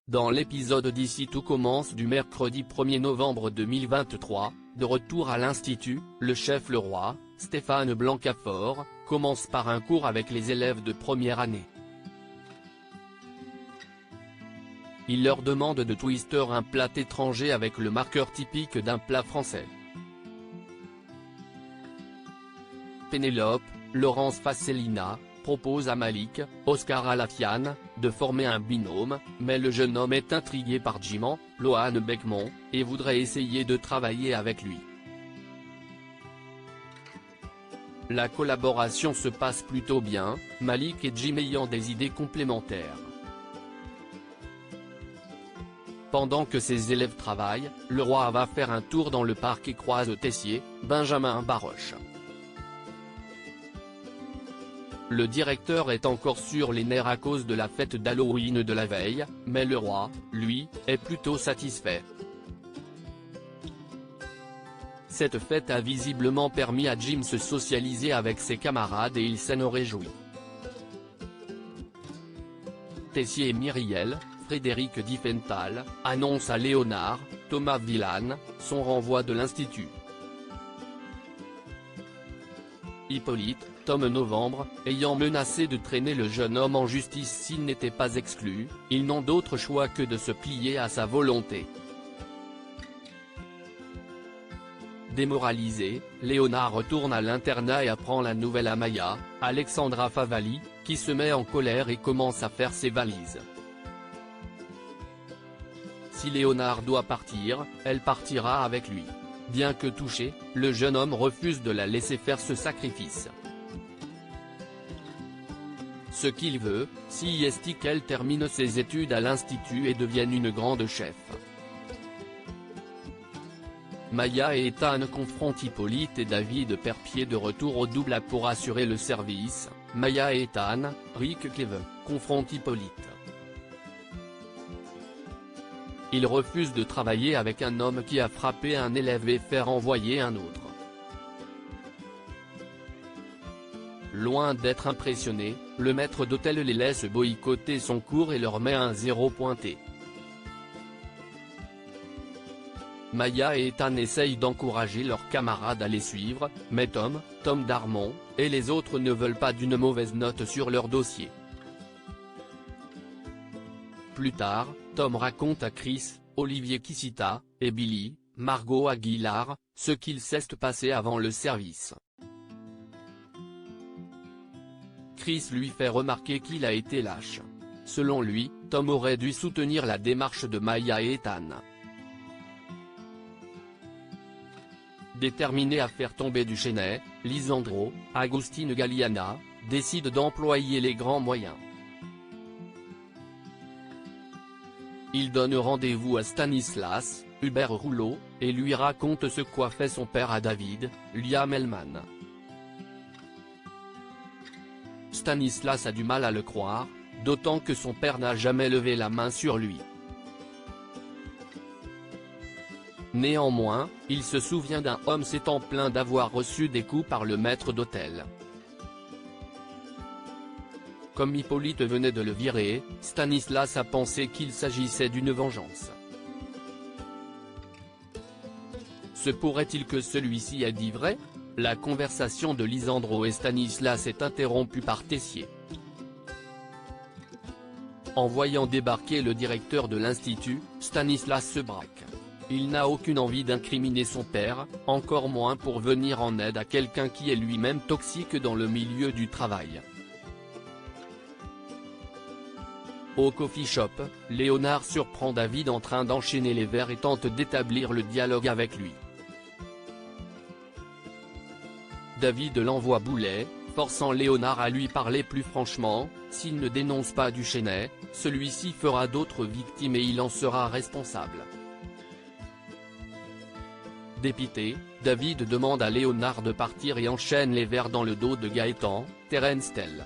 Dans l'épisode d'Ici tout commence du mercredi 1er novembre 2023, de retour à l'Institut, le chef Leroy, Stéphane Blancafort, commence par un cours avec les élèves de première année. Il leur demande de twister un plat étranger avec le marqueur typique d'un plat français. Pénélope, Laurence Fassellina, propose à Malik, Oscar Alafiane, de former un binôme, mais le jeune homme est intrigué par Jiman, Lohan Beckmont, et voudrait essayer de travailler avec lui. La collaboration se passe plutôt bien, Malik et Jim ayant des idées complémentaires. Pendant que ses élèves travaillent, Leroy va faire un tour dans le parc et croise Tessier, Benjamin Baroche. Le directeur est encore sur les nerfs à cause de la fête d'Halloween de la veille, mais Leroy, lui, est plutôt satisfait. Cette fête a visiblement permis à Jim se socialiser avec ses camarades et il s'en réjouit. Tessier et Myriel, Frédéric Diffenthal, annoncent à Léonard, Thomas Villane, son renvoi de l'Institut. Hippolyte, Tom Novembre, ayant menacé de traîner le jeune homme en justice s'il n'était pas exclu, ils n'ont d'autre choix que de se plier à sa volonté. Démoralisé, Léonard retourne à l'internat et apprend la nouvelle à Maya, Alexandra Favalli, qui se met en colère et commence à faire ses valises. Si Léonard doit partir, elle partira avec lui. Bien que touché, le jeune homme refuse de la laisser faire ce sacrifice. Ce qu'il veut, c'est qu'elle termine ses études à l'Institut et devienne une grande chef. Maya et Ethan confrontent Hippolyte et David Perpier de retour au double pour assurer le service. Maya et Ethan, Rick Cleve, confrontent Hippolyte. Il refuse de travailler avec un homme qui a frappé un élève et faire envoyer un autre. Loin d'être impressionné, le maître d'hôtel les laisse boycotter son cours et leur met un 0 pointé. Maya et Ethan essayent d'encourager leurs camarades à les suivre, mais Tom Darmon, et les autres ne veulent pas d'une mauvaise note sur leur dossier. Plus tard, Tom raconte à Chris, Olivier Kissita, et Billy, Margot Aguilar, ce qu'il s'est passé avant le service. Chris lui fait remarquer qu'il a été lâche. Selon lui, Tom aurait dû soutenir la démarche de Maya et Ethan. Déterminé à faire tomber Duchesnay, Lisandro, Agustin Galliana, décide d'employer les grands moyens. Il donne rendez-vous à Stanislas, Hubert Rouleau, et lui raconte ce qu'a fait son père à David, Liam Hellman. Stanislas a du mal à le croire, d'autant que son père n'a jamais levé la main sur lui. Néanmoins, il se souvient d'un homme s'étant plaint d'avoir reçu des coups par le maître d'hôtel. Comme Hippolyte venait de le virer, Stanislas a pensé qu'il s'agissait d'une vengeance. Se pourrait-il que celui-ci ait dit vrai? La conversation de Lisandro et Stanislas est interrompue par Tessier. En voyant débarquer le directeur de l'Institut, Stanislas se braque. Il n'a aucune envie d'incriminer son père, encore moins pour venir en aide à quelqu'un qui est lui-même toxique dans le milieu du travail. Au coffee shop, Léonard surprend David en train d'enchaîner les verres et tente d'établir le dialogue avec lui. David l'envoie boulet, forçant Léonard à lui parler plus franchement. S'il ne dénonce pas Duchesnay, celui-ci fera d'autres victimes et il en sera responsable. Dépité, David demande à Léonard de partir et enchaîne les verres dans le dos de Gaëtan, Terence Tell.